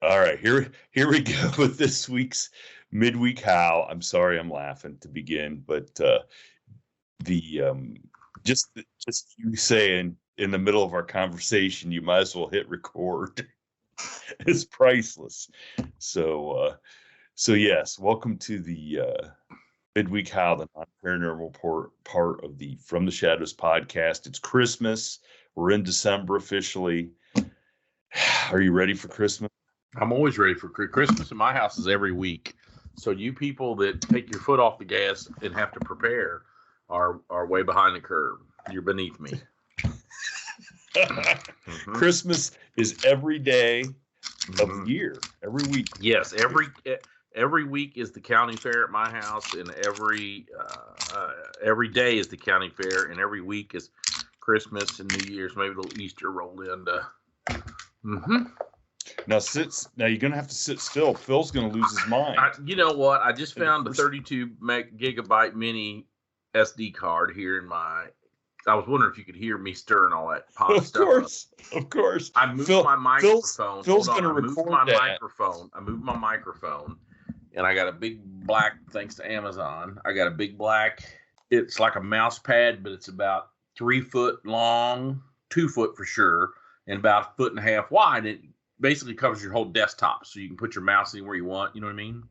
All right, here we go with this week's midweek howl. I'm sorry, I'm laughing to begin, but the just you saying in the middle of our conversation, you might as well hit record. It's priceless. So yes, welcome to the midweek howl, the non-paranormal part of the From the Shadows podcast. It's Christmas. We're in December officially. Are you ready for Christmas? I'm always ready for Christmas in my house is every week. So you people that take your foot off the gas and have to prepare are way behind the curve. You're beneath me. Christmas is every day of the year, every week. Yes, every week is the county fair at my house, and every day is the county fair, and every week is Christmas and New Year's, maybe a little Easter rolled in. Now you're gonna have to sit still. Phil's gonna lose his mind. You know what? I just found a 32 gigabyte mini SD card here in my. I was wondering if you could hear me stirring all that pot stuff. Of course. I moved my microphone. Phil's gonna record that. I moved my microphone, and I got a big black. Thanks to Amazon, I got a big black. It's like a mouse pad, but it's about 3 foot long, 2 foot for sure, and about 1.5 feet wide. It basically covers your whole desktop, so you can put your mouse anywhere you want. You know what I mean?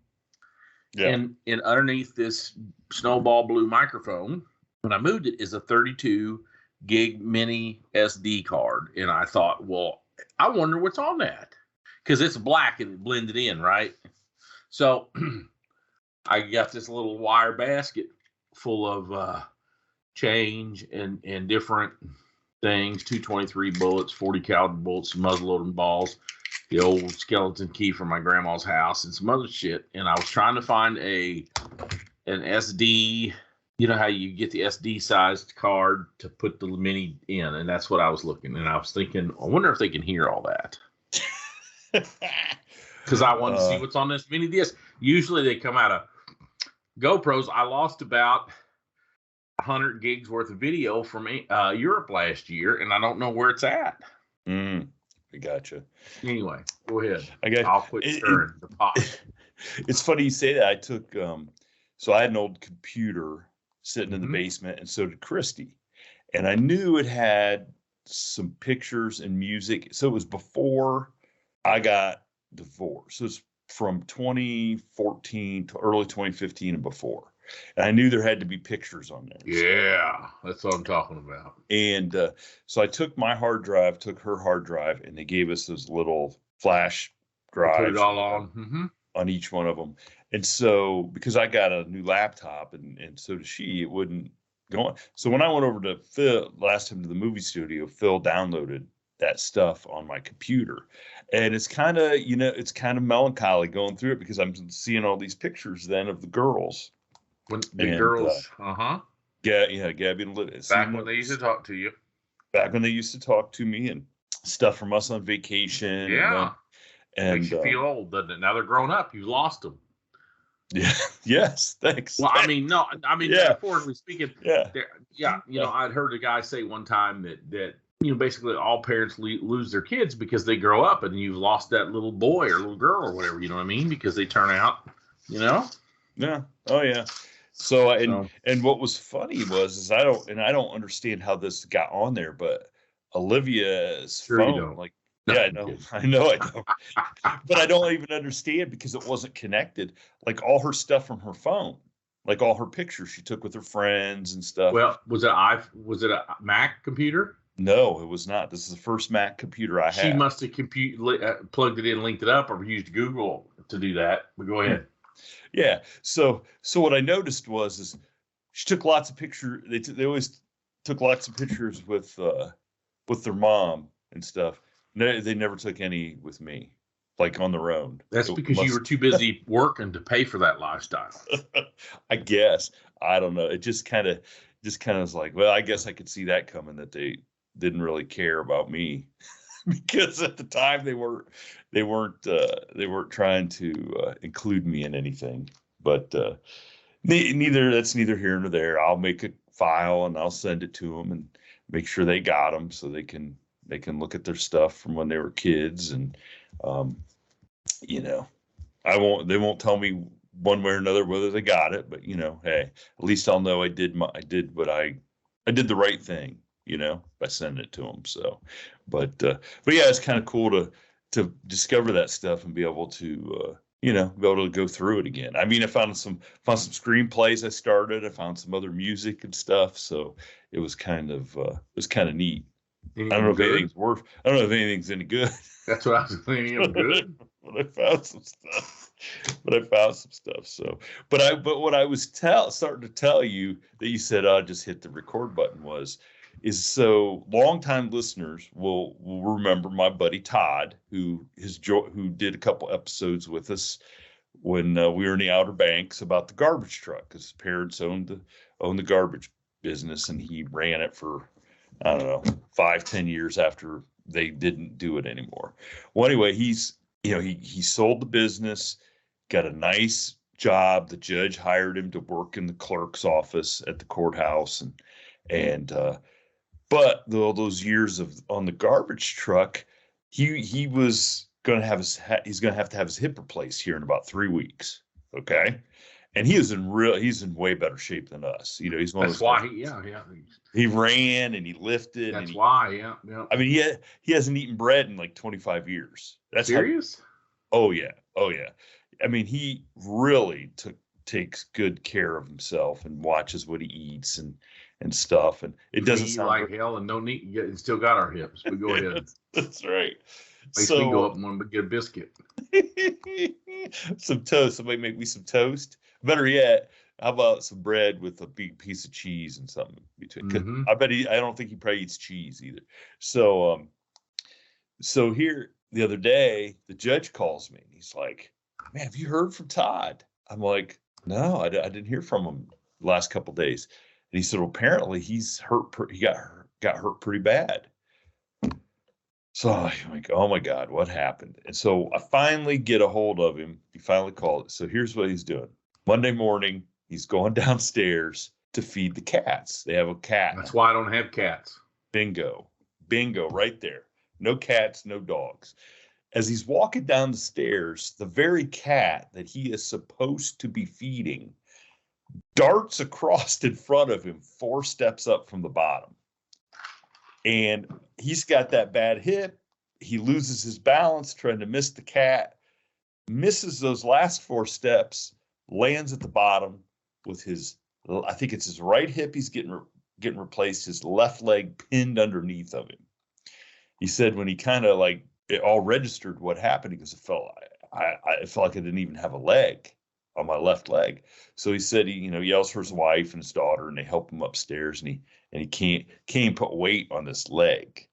Yeah. And underneath this snowball blue microphone, when I moved it, is a 32 gig mini SD card, and I thought, well, I wonder what's on that because it's black and it blended in, right? So I got this little wire basket full of change and different things, 223 bullets, 40 caliber bullets, muzzleloading balls, the old skeleton key from my grandma's house, and some other shit. And I was trying to find an SD. You know how you get the SD sized card to put the mini in, and that's what I was looking. And I was thinking, I wonder if they can hear all that. Because I wanted to see what's on this mini disc. Usually they come out of GoPros. I lost about 100 gigs worth of video from Europe last year, and I don't know where it's at. I gotcha. Anyway, go ahead. I'll quit stirring the pot. It's funny you say that. I took so I had an old computer sitting in the basement, and so did Christy, and I knew it had some pictures and music. So it was before I got divorced. So it's from 2014 to early 2015 and before. And I knew there had to be pictures on there. Yeah, that's what I'm talking about. And so I took my hard drive, took her hard drive, and they gave us those little flash drives. Put it all on each one of them. And so because I got a new laptop and so does she, it wouldn't go on. So when I went over to Phil last time to the movie studio, Phil downloaded that stuff on my computer. And it's kind of melancholy going through it because I'm seeing all these pictures then of the girls. Girls, Gabby and Liv. Back when they used to talk to you. Back when they used to talk to me and stuff from us on vacation. Yeah. And makes you feel old, doesn't it? Now they're grown up. You lost them. Yeah. Yes. Thanks. Well, metaphorically speaking. Yeah. I'd heard a guy say one time that basically all parents lose their kids because they grow up and you've lost that little boy or little girl or whatever. You know what I mean? Because they turn out, Yeah. Oh yeah. So and what was funny is I don't understand how this got on there, but Olivia's phone, I know, but I don't even understand because it wasn't connected. Like all her stuff from her phone, like all her pictures she took with her friends and stuff. Well, was it a Mac computer? No, it was not. This is the first Mac computer I had. She must have plugged it in, linked it up, or used Google to do that. But go ahead. Yeah. So what I noticed is she took lots of pictures. They always took lots of pictures with their mom and stuff. They never took any with me, like on their own. That's because you were too busy working to pay for that lifestyle. I guess. I don't know. It just kind of was like, well, I guess I could see that coming, that they didn't really care about me because at the time they weren't trying to include me in anything. But that's neither here nor there. I'll make a file and I'll send it to them and make sure they got them so they can look at their stuff from when they were kids. And you know, they won't tell me one way or another whether they got it, but hey, at least I'll know I did the right thing, by sending it to them. So, but yeah, it's kind of cool to discover that stuff and be able to, be able to go through it again. I mean, I found some screenplays I started. I found some other music and stuff. So it was kind of neat. I don't know if anything's worth. I don't know if anything's any good. That's what I was thinking of. Good. But I found some stuff. So, but what I was starting to tell you that you said, just hit the record button is so longtime listeners will remember my buddy Todd, who did a couple episodes with us when we were in the Outer Banks about the garbage truck, because his parents owned the garbage business, and he ran it for, I don't know, 5-10 years after they didn't do it anymore. Well, anyway, he sold the business, got a nice job. The judge hired him to work in the clerk's office at the courthouse, but those years on the garbage truck, he was going to have he's going to have his hip replaced here in about 3 weeks. Okay. And he's in way better shape than us. He's one of those. That's why, he ran and he lifted. That's why, yeah. I mean, he hasn't eaten bread in like 25 years. That's serious? Oh yeah. I mean, he really takes good care of himself and watches what he eats and stuff. And it doesn't sound like hell and don't eat. And still got our hips. But go ahead. That's right. Makes me go up and want to get a biscuit. Some toast. Somebody make me some toast. Better yet, how about some bread with a big piece of cheese and something between? Mm-hmm. I don't think he probably eats cheese either. So, so here the other day, the judge calls me and he's like, "Man, have you heard from Todd?" I'm like, "No, I didn't hear from him the last couple of days." And he said, "Well, apparently he's hurt. He got hurt pretty bad." So I'm like, "Oh my God, what happened?" And so I finally get a hold of him. He finally called. So here's what he's doing. Monday morning, he's going downstairs to feed the cats. They have a cat. That's why I don't have cats. Bingo, right there. No cats, no dogs. As he's walking down the stairs, the very cat that he is supposed to be feeding darts across in front of him 4 steps up from the bottom. And he's got that bad hip. He loses his balance trying to miss the cat, misses those last 4 steps, lands at the bottom with I think it's his right hip he's getting replaced, his left leg pinned underneath of him. He said when he kind of like it all registered what happened, because it felt like I didn't even have a leg on my left leg. So he said he yells for his wife and his daughter, and they help him upstairs, and he can't put weight on this leg.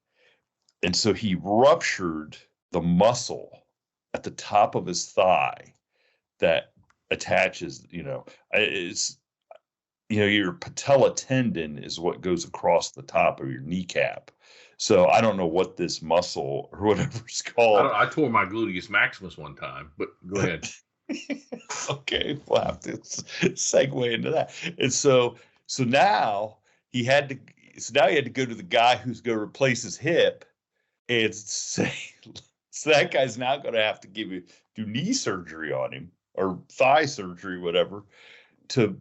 And so he ruptured the muscle at the top of his thigh that attaches, it's, your patella tendon is what goes across the top of your kneecap. So I don't know what this muscle or whatever it's called. I tore my gluteus maximus one time, but go ahead. Okay, we'll have to segue into that. And so now he had to go to the guy who's going to replace his hip and say, so that guy's now going to have to do knee surgery on him, or thigh surgery, whatever, to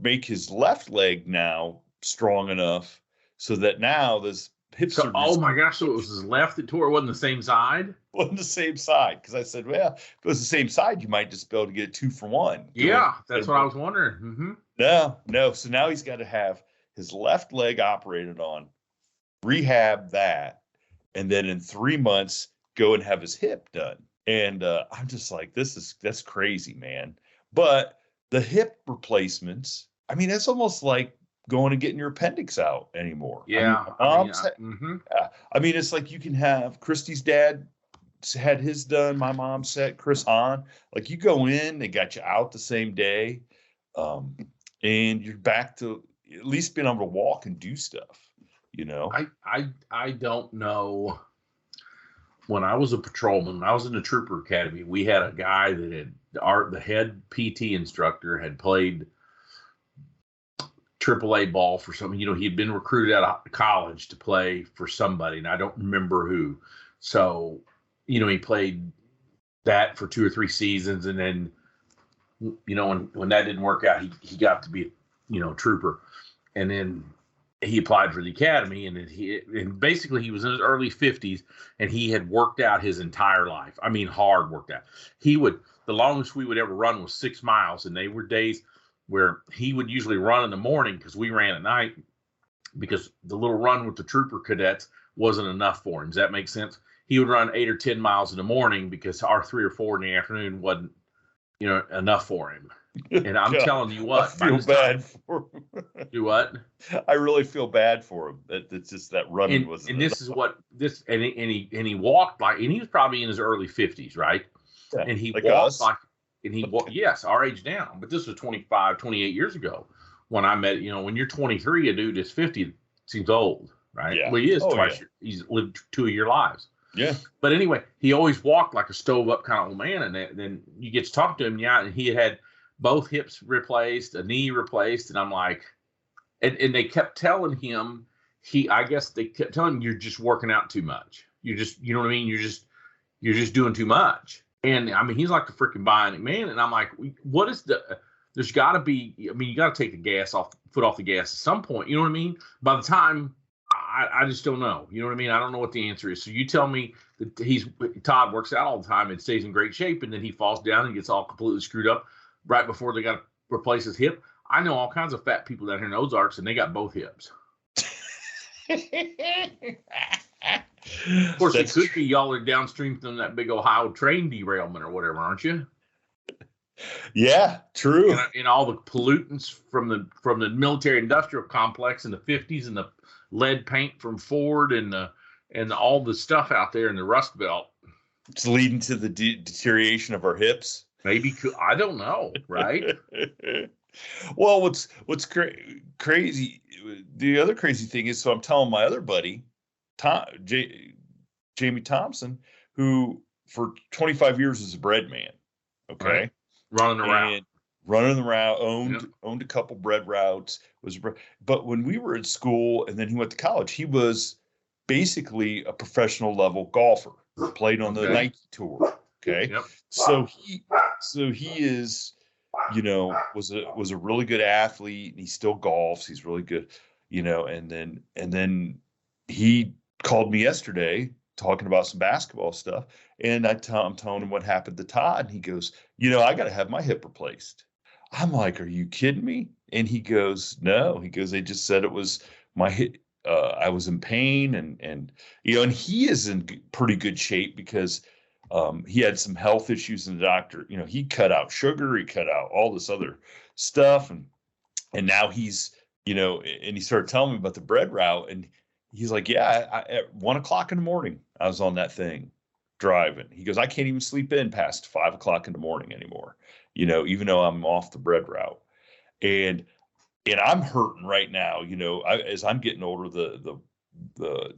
make his left leg now strong enough so that now this hip surgery. Oh my gosh! So it was his left that tore. It wasn't the same side. Wasn't the same side, because I said, well, if it was the same side, you might just be able to get 2 for 1. Yeah, that's what I was wondering. Mm-hmm. No. So now he's got to have his left leg operated on, rehab that, and then in 3 months go and have his hip done. And I'm just like, that's crazy, man. But the hip replacements, I mean, it's almost like going and getting your appendix out anymore. Yeah. I mean, it's like you can have Christy's dad had his done. My mom said Chris Hahn. Like, you go in, they got you out the same day, and you're back to at least being able to walk and do stuff. I don't know. When I was a patrolman, I was in the trooper academy. We had a guy that the head PT instructor had played AAA ball for something. He had been recruited out of college to play for somebody, and I don't remember who. So, he played that for 2 or 3 seasons, and then when that didn't work out, he got to be trooper, and then he applied for the academy, and basically he was in his early 50s, and he had worked out his entire life. I mean, hard worked out. The longest we would ever run was 6 miles, and they were days where he would usually run in the morning because we ran at night, because the little run with the trooper cadets wasn't enough for him. Does that make sense? He would run 8 or 10 miles in the morning because our 3 or 4 in the afternoon wasn't enough for him. And I'm telling you what, I feel bad for him. Do what? I really feel bad for him. It's just that running wasn't. And this is what this and he walked and he was probably in his early 50s, right? Yeah, and he like walked us. yes, our age down. But this was 25, 28 years ago when I met. When you're 23, a dude is 50 seems old, right? Yeah. Well, he is twice. Yeah. He's lived 2 of your lives. Yeah. But anyway, he always walked like a stove up kind of old man, and then you get to talk to him, and he had both hips replaced, a knee replaced, and I'm like, and they kept telling him, I guess they kept telling him, you're just working out too much. You're just, you know what I mean? You're just doing too much. And I mean, he's like the freaking Bionic Man, and I'm like, what is there's got to be, I mean, you got to take the foot off the gas at some point. You know what I mean? By the time, I just don't know. You know what I mean? I don't know what the answer is. So you tell me that Todd works out all the time and stays in great shape, and then he falls down and gets all completely screwed up right before they got to replace his hip. I know all kinds of fat people down here in Ozarks, and they got both hips. Of course, it could be y'all are downstream from that big Ohio train derailment or whatever, aren't you? Yeah, true. And all the pollutants from the military industrial complex in the 50s, and the lead paint from Ford, and all the stuff out there in the Rust Belt. It's leading to the deterioration of our hips. Maybe, I don't know, right? Well, what's crazy? The other crazy thing is, so I'm telling my other buddy, Jamie Thompson, who for 25 years was a bread man. Okay, right. running around, owned a couple bread routes. But when we were at school, and then he went to college, he was basically a professional level golfer. Played on the Nike tour. Okay, yep. So he is, was a really good athlete, and he still golfs. He's really good, and then he called me yesterday talking about some basketball stuff, and I'm telling him what happened to Todd, and he goes, I got to have my hip replaced. I'm like, are you kidding me? And he goes, no. He goes, they just said it was my hip. I was in pain, and he is in pretty good shape because he had some health issues, and the doctor, he cut out sugar, he cut out all this other stuff, and now he's, and he started telling me about the bread route, and he's like, yeah, at 1:00 in the morning, I was on that thing driving. He goes, I can't even sleep in past 5:00 in the morning anymore, even though I'm off the bread route, and I'm hurting right now, as I'm getting older, the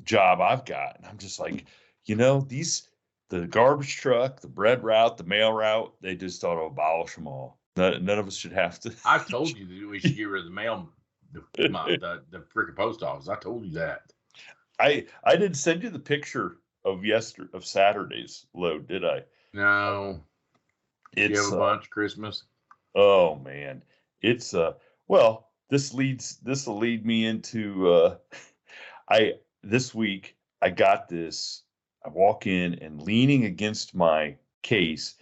job I've got, and I'm just like, the garbage truck, the bread route, the mail route, they just ought to abolish them all. None of us should have to. I told you that we should get rid of the mail, the freaking post office. I told you that. I didn't send you the picture of Saturday's load, did I? No. Did you have a bunch Christmas? Oh man, it's well. This will lead me into this week I got this. I walk in, and leaning against my case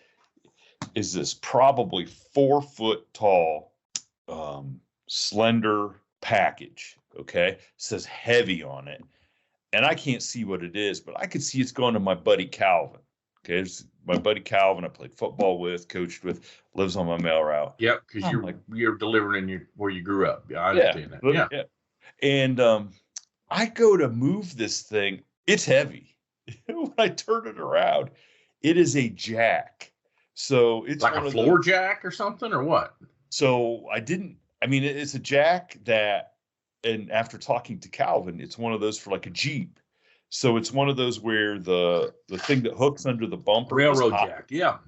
is this probably 4 foot tall, slender package. Okay, it says heavy on it, and I can't see what it is, but I could see it's going to my buddy Calvin. Okay, it's my buddy Calvin. I played football with, coached with, lives on my mail route. Yep, because you're delivering where you grew up. Yeah, I understand that. Yeah. And I go to move this thing. It's heavy. When I turn it around, it is a jack. So it's like a floor jack or something, or what? So it's a jack that, and after talking to Calvin, it's one of those for like a Jeep. So it's one of those where the thing that hooks under the bumper, railroad jack, yeah,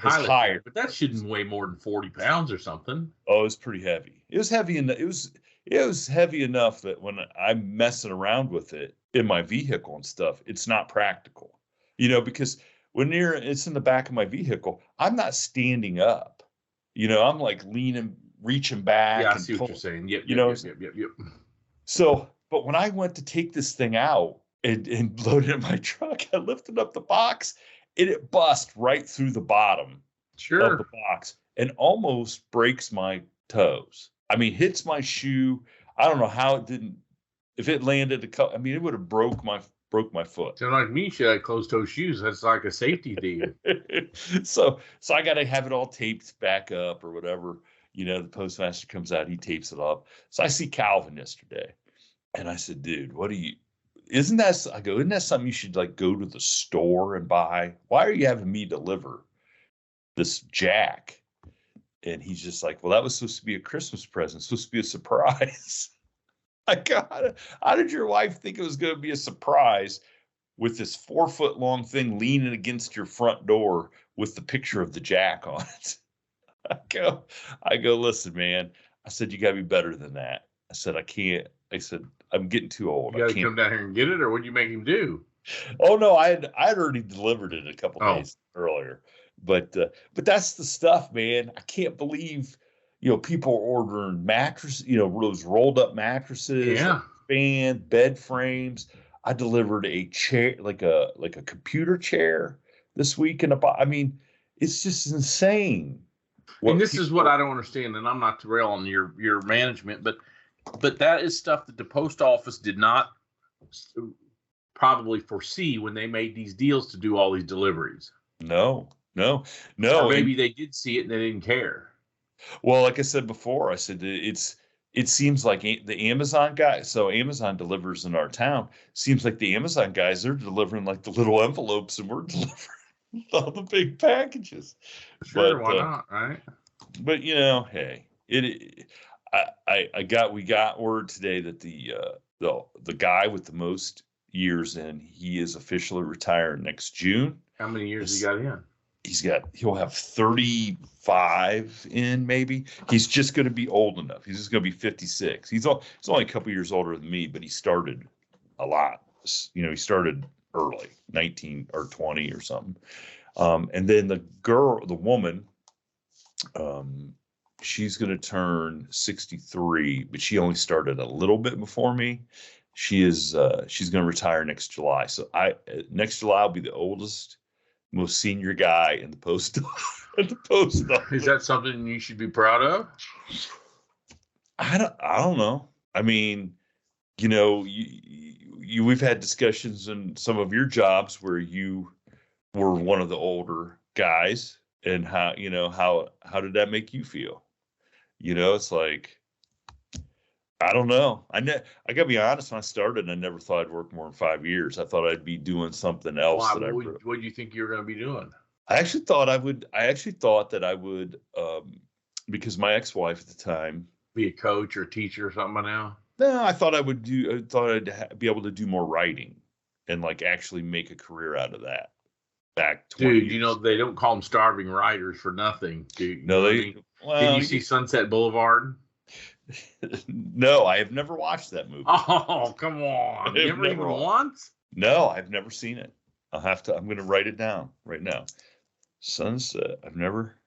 is higher, but that shouldn't weigh more than 40 pounds or something. Oh, it's pretty heavy. It was heavy, and it was heavy enough that when I'm messing around with it in my vehicle and stuff, it's not practical, because it's in the back of my vehicle, I'm not standing up. I'm like leaning, reaching back. Yeah, I and see what you're saying. Yep, you yep, know, yep. So, but when I went to take this thing out and load it in my truck, I lifted up the box and it bust right through the bottom of the Sure. box and almost breaks my toes. I mean, hits my shoe. I don't know how it didn't. If it landed it would have broke my foot. So like me, should have closed-toe shoes. That's like a safety thing. so I got to have it all taped back up or whatever. The postmaster comes out, he tapes it up. So I see Calvin yesterday, and I said, "Dude, isn't that something you should like go to the store and buy? Why are you having me deliver this jack?" And he's just like, "Well, that was supposed to be a Christmas present, supposed to be a surprise." I got it. How did your wife think it was going to be a surprise with this 4-foot long thing leaning against your front door with the picture of the jack on it? I go, listen, man. I said, you got to be better than that. I said, I can't. I said, I'm getting too old. You got to come down here and get it, or what do you make him do? Oh no, I'd already delivered it a couple days earlier. But that's the stuff, man. I can't believe people are ordering mattresses, those rolled up mattresses, bed frames. I delivered a chair, like a computer chair this week I mean, it's just insane. And this is what I don't understand, and I'm not to rail on your management, but that is stuff that the post office did not probably foresee when they made these deals to do all these deliveries. No. Or maybe they did see it and they didn't care. Well, like I said before, I said it seems like the Amazon guy. So Amazon delivers in our town. Seems like the Amazon guys, they're delivering like the little envelopes, and we're delivering all the big packages. Sure, why not, right? But hey, we got word today that the guy with the most years in, he is officially retired next June. How many years he got in? He'll have 35 in, maybe. He's just going to be old enough. He's just going to be 56. He's only a couple years older than me, but he started a lot. He started early, 19 or 20 or something. And then the woman, she's going to turn 63, but she only started a little bit before me. She's going to retire next July. So next July I'll be the oldest, most senior guy in the post office. Is that something you should be proud of? I don't know. I mean, we've had discussions in some of your jobs where you were one of the older guys, and how did that make you feel? It's like, I don't know. I gotta be honest. When I started, I never thought I'd work more than 5 years. I thought I'd be doing something else. What do you think you were going to be doing? I actually thought that I would, because my ex-wife at the time, be a coach or a teacher or something by now. No, I thought I'd be able to do more writing and like actually make a career out of that. Back 20 Dude, years. they don't call them starving writers for nothing. Dude, no, Did you see Sunset Boulevard? No, I have never watched that movie. Oh, come on. Never even once? No, I've never seen it. I'm going to write it down right now. Sunset. I've never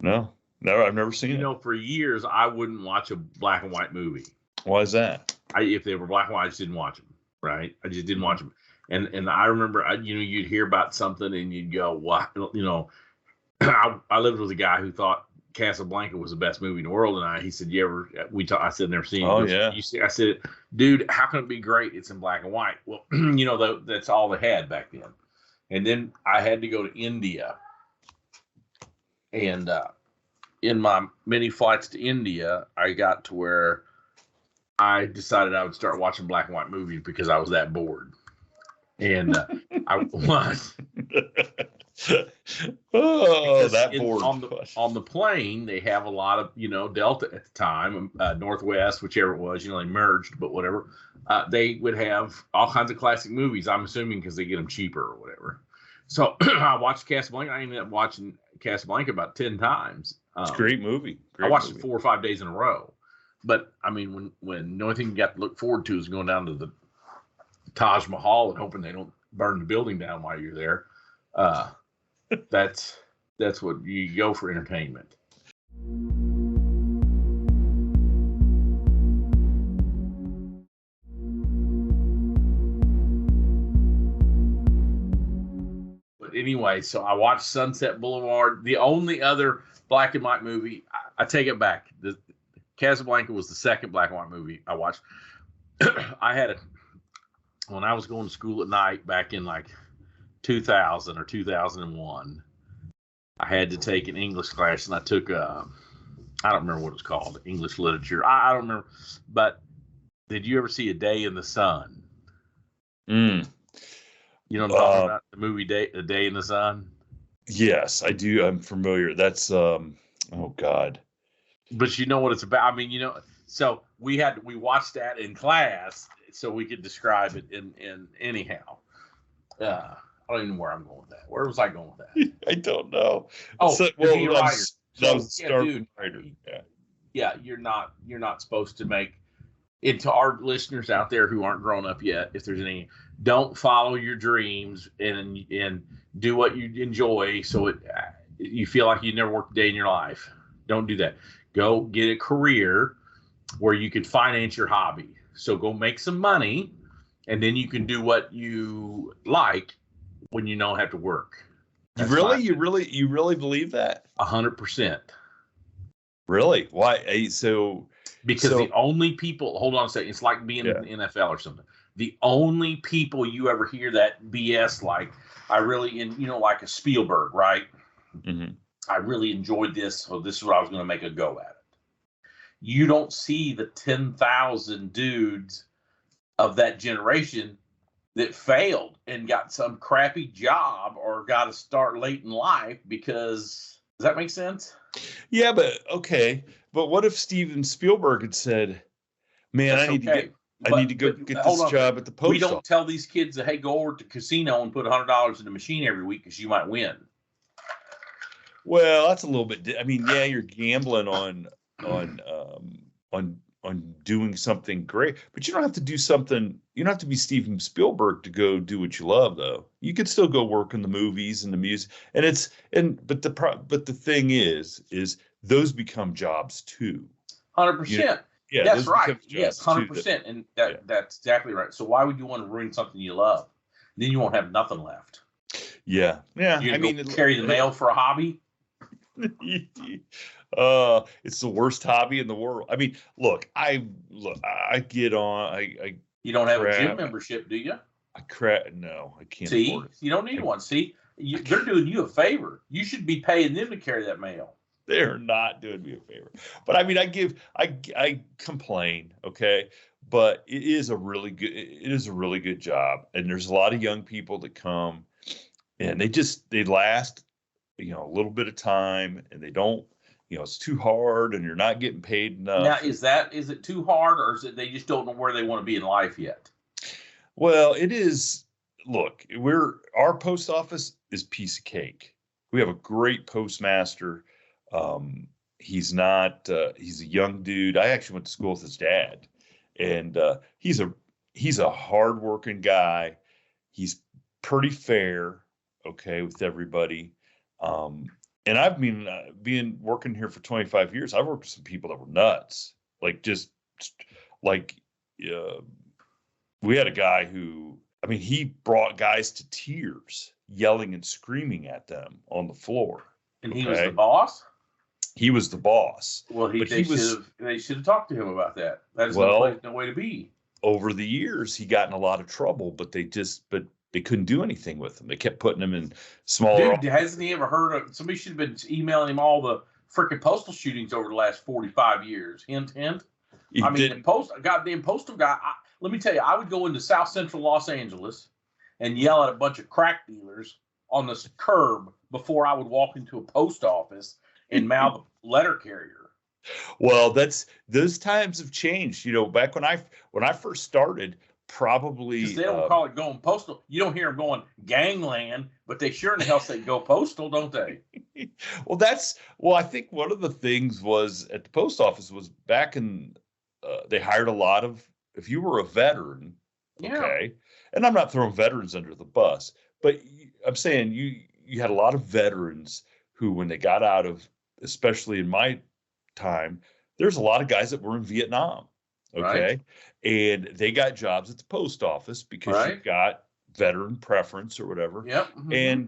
seen it. For years, I wouldn't watch a black and white movie. Why is that? If they were black and white, I just didn't watch them. Right? I just didn't watch them. And I remember, you'd hear about something and you'd go, what? I lived with a guy who thought Casablanca was the best movie in the world, and he said, I said, never seen it. Oh, yeah. I said, dude, how can it be great? It's in black and white. Well, that's all they had back then. And then I had to go to India. And in my many flights to India, I got to where I decided I would start watching black and white movies because I was that bored. And I was. Bored. On the plane, they have a lot of, Delta at the time, Northwest, whichever it was, they merged, but whatever. They would have all kinds of classic movies, I'm assuming because they get them cheaper or whatever. So I watched Casablanca. I ended up watching Casablanca about 10 times. It's a great movie. I watched it 4 or 5 days in a row. But, I mean, when the only thing you got to look forward to is going down to the Taj Mahal and hoping they don't burn the building down while you're there. Uh, that's what you go for entertainment. But anyway, so I watched Sunset Boulevard. The only other black and white movie, I take it back. The Casablanca was the second black and white movie I watched. When I was going to school at night back in like 2000 or 2001, I had to take an English class, and I took I don't remember what it was called, English literature. I don't remember. But did you ever see A Day in the Sun? You know what I'm talking about? The movie A Day in the Sun? Yes, I do. I'm familiar. That's oh God. But you know what it's about. I mean, so we watched that in class so we could describe it in anyhow. I don't even know where I'm going with that. Where was I going with that? I don't know. Oh, so, well, that was dude, writer. Yeah, you're not supposed to make it. To our listeners out there who aren't grown up yet, if there's any, don't follow your dreams and do what you enjoy so you feel like you never worked a day in your life. Don't do that. Go get a career where you can finance your hobby. So go make some money, and then you can do what you like when you don't have to work. You really believe that? 100%. Really? Why? Because the only people, hold on a second, it's like being in the NFL or something. The only people you ever hear that BS like, like a Spielberg, right? Mm-hmm. I really enjoyed this, so this is what I was going to make a go at it. You don't see the 10,000 dudes of that generation that failed and got some crappy job or got to start late in life because, does that make sense? Yeah, but okay. But what if Steven Spielberg had said, man, I need to go get this job at the post office. We don't tell these kids that, hey, go over to the casino and put $100 in the machine every week because you might win. Well, that's a little bit. I mean, yeah, you're gambling on doing something great, but you don't have to do something. You don't have to be Steven Spielberg to go do what you love, though. You could still go work in the movies and the music, but the thing is those become jobs too. 100%. Yeah, that's right. Yes, 100%, and that's exactly right. So why would you want to ruin something you love? Then you won't have nothing left. Yeah. I mean, carry the mail for a hobby. It's the worst hobby in the world. I mean, I get on. You don't have a gym membership, do you? No, I can't. See, you don't need one. See, they're doing you a favor. You should be paying them to carry that mail. They're not doing me a favor. But I mean, I complain, okay? But it is a really good job. And there's a lot of young people that come and they last, a little bit of time, and they don't, it's too hard and you're not getting paid enough. Now, is it too hard, or is it they just don't know where they want to be in life yet? Well, it is. Look, our post office is a piece of cake. We have a great postmaster. He's a young dude. I actually went to school with his dad, and he's a hardworking guy. He's pretty fair, okay, with everybody. And I've been working here for 25 years. I've worked with some people that were nuts. We had a guy who, he brought guys to tears, yelling and screaming at them on the floor. And he was the boss? He was the boss. Well, they should have talked to him about that. That is no way to be. Over the years, he got in a lot of trouble, but they couldn't do anything with him. They kept putting him in smaller. Dude, hasn't he ever heard of? Somebody should have been emailing him all the freaking postal shootings over the last 45 years. Hint, hint. The goddamn postal guy. Let me tell you, I would go into South Central Los Angeles and yell at a bunch of crack dealers on the curb before I would walk into a post office and mouth a letter carrier. Well, those times have changed. Back when I first started, probably because they don't call it going postal. You don't hear them going gangland, but they sure in the hell say go postal, don't they? I think one of the things was at the post office was back in they hired a lot of, if you were a veteran, okay, and I'm not throwing veterans under the bus, but I'm saying you had a lot of veterans who, when they got out of, especially in my time, there's a lot of guys that were in Vietnam. Okay. Right. And they got jobs at the post office because Right. you've got veteran preference or whatever. Yep. Mm-hmm.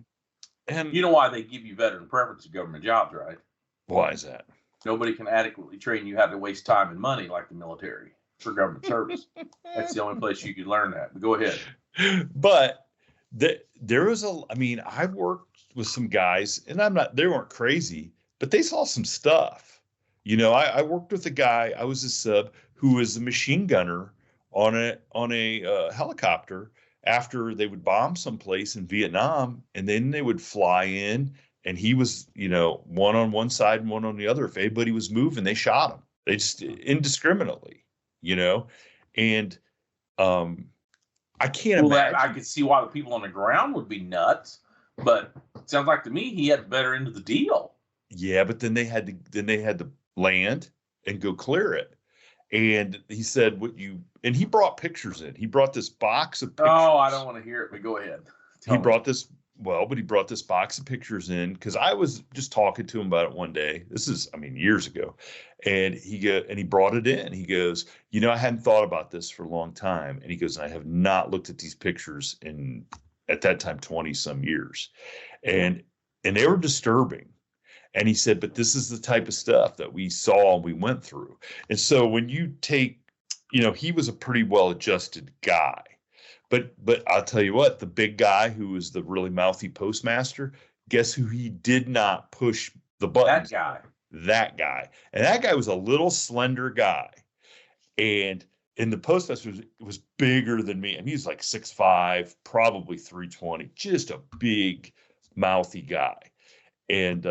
And you know why they give you veteran preference to government jobs, right? why is that? Nobody can adequately train you how to waste time and money like the military for government service. That's the only place you could learn that. But go ahead. But there was I mean, I worked with some guys, and they weren't crazy, but they saw some stuff. I worked with a guy, I was a sub, who was a machine gunner on a helicopter after they would bomb someplace in Vietnam, and then they would fly in, and he was, one on one side and one on the other. If anybody was moving, they shot him. They just indiscriminately, and I can't imagine. I could see why the people on the ground would be nuts, but it sounds like to me he had the better end of the deal. Yeah, but then they had to land and go clear it. And he said, and he brought pictures in. He brought this box of pictures. Oh, I don't want to hear it, but go ahead. He brought this box of pictures in because I was just talking to him about it one day. This is, years ago. And he brought it in. He goes, I hadn't thought about this for a long time. And he goes, I have not looked at these pictures at that time, 20 some years. And they were disturbing. And he said, but this is the type of stuff that we saw and we went through. And so when you take, he was a pretty well-adjusted guy. But I'll tell you what, the big guy who was the really mouthy postmaster, guess who he did not push the buttons? That guy. And that guy was a little slender guy. And the postmaster was bigger than me. He was like 6'5", probably 320, just a big, mouthy guy. And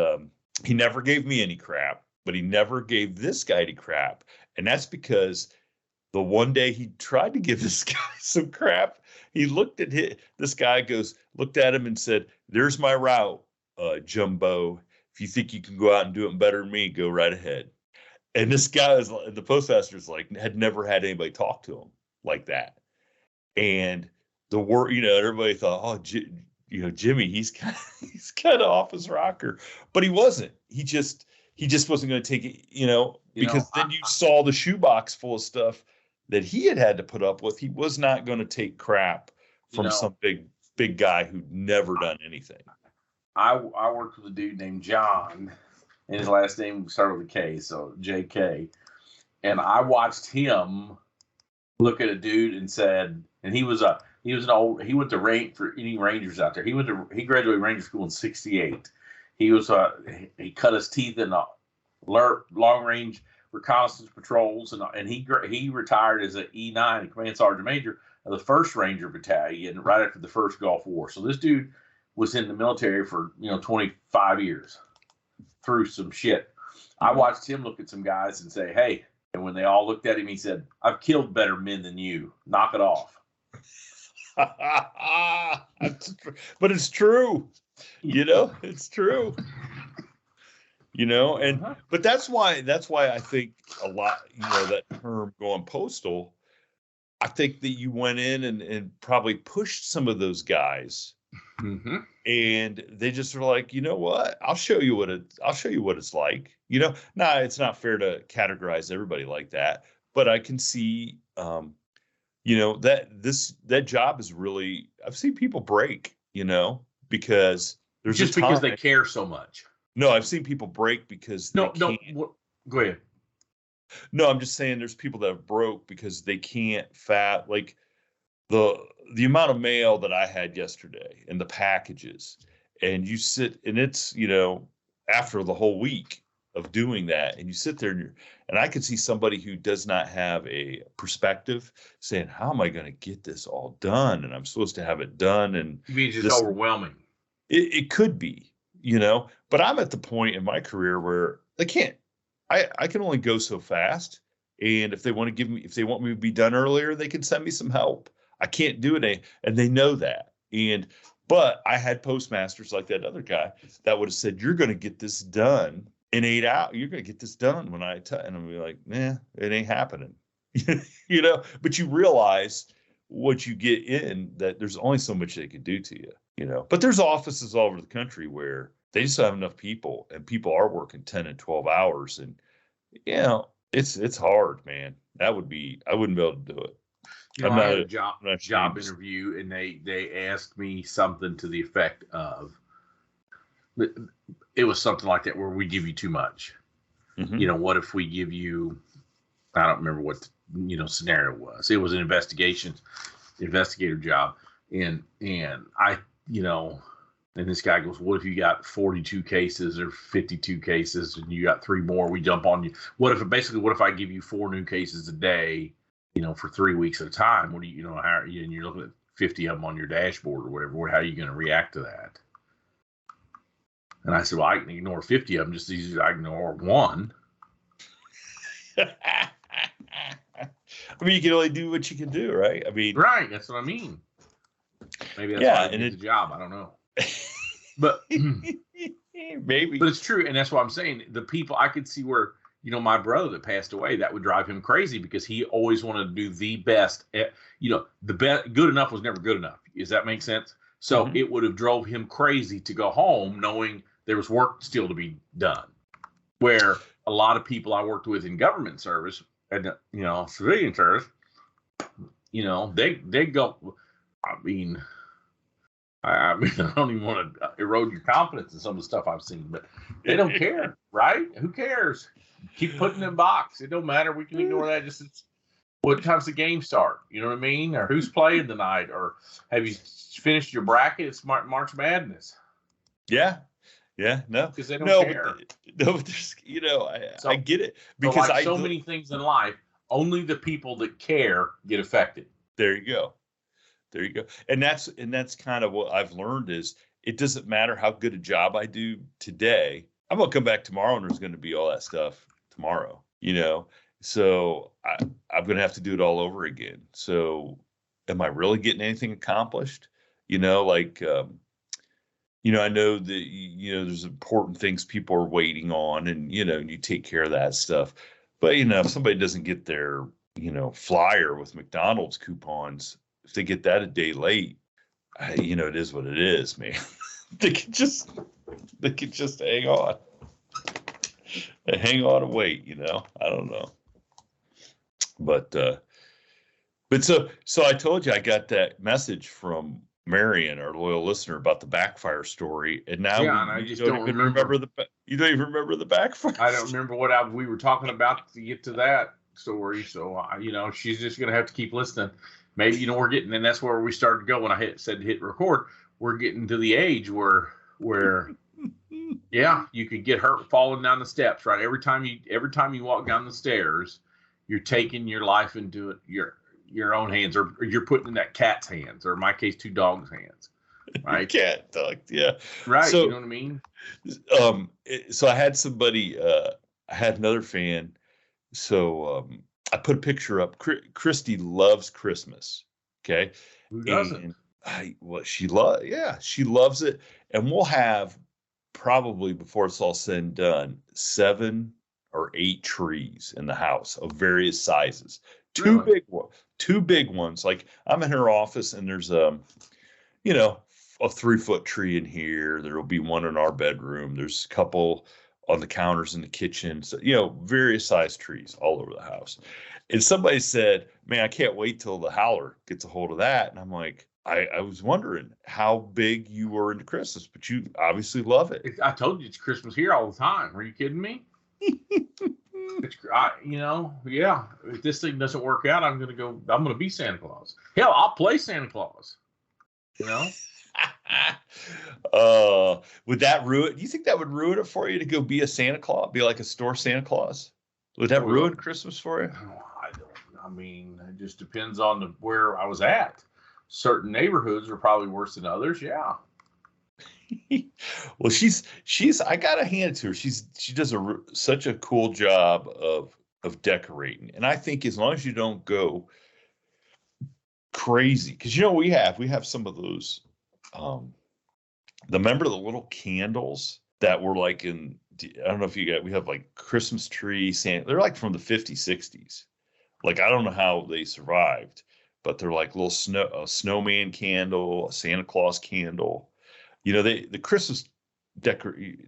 he never gave me any crap, but he never gave this guy any crap. And that's because the one day he tried to give this guy some crap, he looked at this guy looked at him and said, "There's my route, Jumbo. If you think you can go out and do it better than me, go right ahead." And this guy the postmaster's had never had anybody talk to him like that. And the word, everybody thought, oh, Jimmy, he's kind of off his rocker, but he wasn't. He just wasn't going to take it, because then you saw the shoebox full of stuff that he had to put up with. He was not going to take crap from some big guy who'd never done anything. I worked with a dude named John, and his last name started with a K, so JK. And I watched him look at a dude and said, and he went to any Rangers out there. He graduated Ranger School in '68. He cut his teeth in long range reconnaissance patrols, and he retired as an E9, a command sergeant major of the 1st Ranger Battalion right after the first Gulf War. So this dude was in the military for 25 years through some shit. I watched him look at some guys and say, "Hey," and when they all looked at him, he said, "I've killed better men than you. Knock it off." But it's true. It's true. But that's why I think a lot, that term going postal, I think that you went in and probably pushed some of those guys, and they just were like, you know what, I'll show you what it's like. It's not fair to categorize everybody like that, but I can see, that job is really, I've seen people break, because because they care so much. No, I've seen people break because go ahead. No, I'm just saying there's people that have broke because they can't like the amount of mail that I had yesterday and the packages, and you sit and it's, after the whole week of doing that, and you sit there and I could see somebody who does not have a perspective saying, how am I going to get this all done? And I'm supposed to have it done. And you mean just overwhelming? It could be, but I'm at the point in my career where I can only go so fast. And if they want me to be done earlier, they can send me some help. I can't do it. And they know that. But I had postmasters like that other guy that would have said, you're going to get this done in 8 hours. You're going to get this done and I'm be like, nah, it ain't happening. But you realize what you get in, that there's only so much they can do to you, you know. But there's offices all over the country where they just don't have enough people, and people are working 10 and 12 hours, and you know, it's hard, man. I wouldn't be able to do it. You know, I'm I not had a I'm job not job ashamed. interview, and they asked me something to the effect of, it was something like that, where we give you too much. Mhm. You know, what if we give you, I don't remember what the, scenario was. It was an investigator job, and I, and this guy goes, what if you got 42 cases or 52 cases and you got 3 more? We jump on you. What if I give you 4 new cases a day, for 3 weeks at a time? What do you, how, and you're looking at 50 of them on your dashboard or whatever. How are you going to react to that? And I said, well, I can ignore 50 of them just as easy as I ignore 1. I mean, you can only do what you can do, right? I mean, right. That's what I mean. Maybe that's why I didn't get the job. I don't know. But maybe. But it's true. And that's what I'm saying. The people, I could see where, my brother that passed away, that would drive him crazy because he always wanted to do the best. The best, good enough was never good enough. Does that make sense? So it would have drove him crazy to go home knowing there was work still to be done. Where a lot of people I worked with in government service and, civilian service, they go, I mean, I don't even want to erode your confidence in some of the stuff I've seen, but they don't care, right? Who cares? Keep putting in box. It don't matter. We can ignore that. Just what time's the game start? You know what I mean? Or who's playing tonight? Or have you finished your bracket? It's March Madness. Yeah. No, because they don't care. But there's, I get it, because so many things in life, only the people that care get affected. There you go. And that's kind of what I've learned is it doesn't matter how good a job I do today. I'm going to come back tomorrow and there's going to be all that stuff tomorrow, so I'm going to have to do it all over again. So am I really getting anything accomplished? I know that, there's important things people are waiting on, and, you take care of that stuff. But, if somebody doesn't get their, flyer with McDonald's coupons, if they get that a day late, it is what it is, man. they could just hang on. Hang on and wait, I don't know. But so I told you I got that message from Marion, our loyal listener, about the backfire story, and now I just don't even remember you don't even remember the backfire. I don't remember what we were talking about to get to that story. So she's just gonna have to keep listening. Maybe we're getting, and that's where we started to go when I said hit record. We're getting to the age where yeah, you could get hurt falling down the steps. Right, every time you walk down the stairs, you're taking your life into your own hands, or you're putting in that cat's hands, or in my case, 2 dogs' hands. Right, cat, dog, yeah. Right, so, you know what I mean. So I had somebody. I had another fan. So I put a picture up. Christy loves Christmas. Okay. Who doesn't? She loves it. And we'll have, probably before it's all said and done, 7 or 8 trees in the house of various sizes. Two big ones. Like, I'm in her office and there's a 3-foot tree in here. There'll be one in our bedroom. There's a couple on the counters in the kitchen. So, various size trees all over the house. And somebody said, man, I can't wait till the Howler gets a hold of that. And I'm like, I was wondering how big you were into Christmas, but you obviously love it. I told you it's Christmas here all the time. Are you kidding me? Yeah. If this thing doesn't work out, I'm gonna be Santa Claus. Hell, I'll play Santa Claus. Would that ruin? Do you think that would ruin it for you to go be a Santa Claus, be like a store Santa Claus? Would that ruin Christmas for you? I mean, it just depends on where I was at. Certain neighborhoods are probably worse than others. Yeah. Well, she's. I gotta hand it to her. She does such a cool job of decorating, and I think as long as you don't go crazy, because we have some of those. Remember the little candles that were like I don't know if we have like Christmas tree Santa. They're like from the 50s, 60s. Like, I don't know how they survived, but they're like little snowman candle, a Santa Claus candle. You know, the Christmas do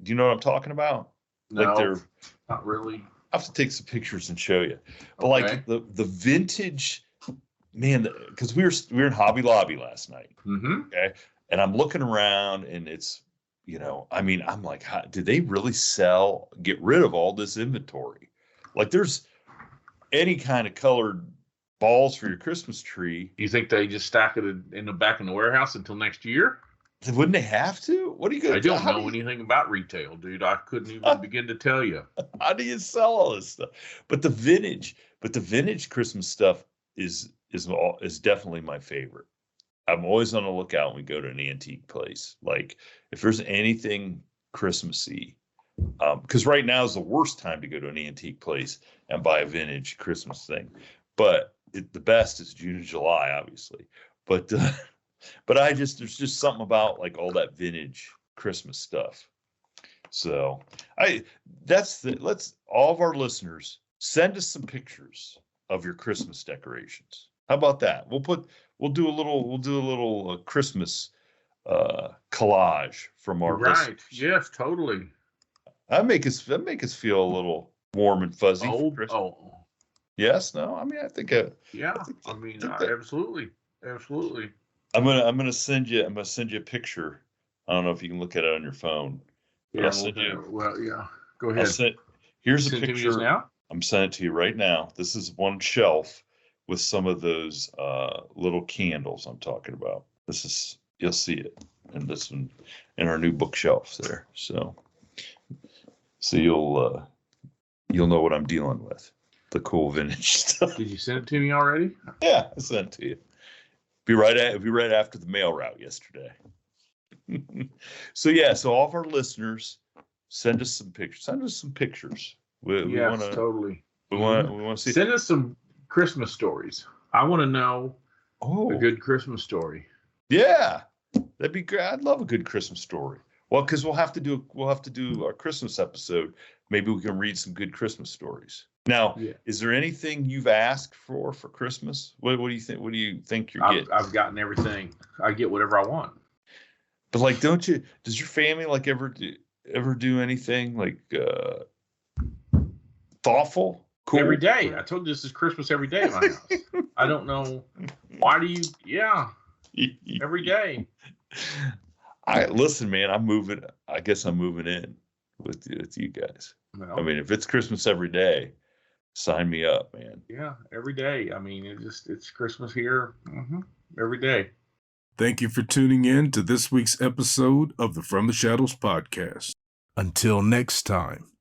you know what I'm talking about? No, Like they're not really. I have to take some pictures and show you. But like the vintage, man, because we were in Hobby Lobby last night. Mm-hmm. Okay. And I'm looking around and it's, you know, I mean, I'm like, did they really get rid of all this inventory? Like there's any kind of colored balls for your Christmas tree. You think they just stack it in the back in the warehouse until next year? Wouldn't they have to? What are you going to do? I don't know anything about retail, dude. I couldn't even begin to tell you. How do you sell all this stuff? But the vintage Christmas stuff is definitely my favorite. I'm always on the lookout when we go to an antique place. Like if there's anything Christmassy, because right now is the worst time to go to an antique place and buy a vintage Christmas thing. But the best is June and July, obviously. But there's just something about like all that vintage Christmas stuff. So let's all of our listeners send us some pictures of your Christmas decorations. How about that? We'll do a little Christmas collage from our listeners. Yes, totally. That make us feel a little warm and fuzzy. Yes, no. I mean, I think. Absolutely. I'm gonna send you a picture. I don't know if you can look at it on your phone. Yeah. Go ahead. Here's a picture. Now? I'm sending it to you right now. This is one shelf with some of those little candles I'm talking about. You'll see it in this one in our new bookshelf there. So you'll know what I'm dealing with. The cool vintage stuff. Did you send it to me already? Yeah, I sent it to you. Be right after the mail route yesterday. So all of our listeners, send us some pictures. Totally. We want to see. Send us some Christmas stories. I want to know a good Christmas story. Yeah, that'd be great. I'd love a good Christmas story. Well, because we'll have to do our Christmas episode. Maybe we can read some good Christmas stories. Now, Is there anything you've asked for Christmas? What do you think? What do you think you're getting? I've gotten everything. I get whatever I want. But like, does your family like ever do anything like thoughtful? Cool. Every day. I told you this is Christmas every day in my house. I don't know. Why do you? Yeah. Every day. Listen, man, I'm moving. I guess I'm moving in with you guys. Well, I mean, if it's Christmas every day, sign me up, man. Yeah, every day. I mean, it's Christmas here every day. Thank you for tuning in to this week's episode of the From the Shadows podcast. Until next time,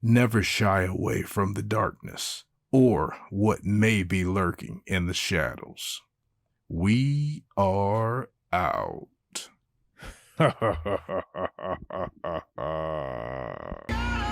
never shy away from the darkness or what may be lurking in the shadows. We are out. Ha ha ha ha ha ha ha.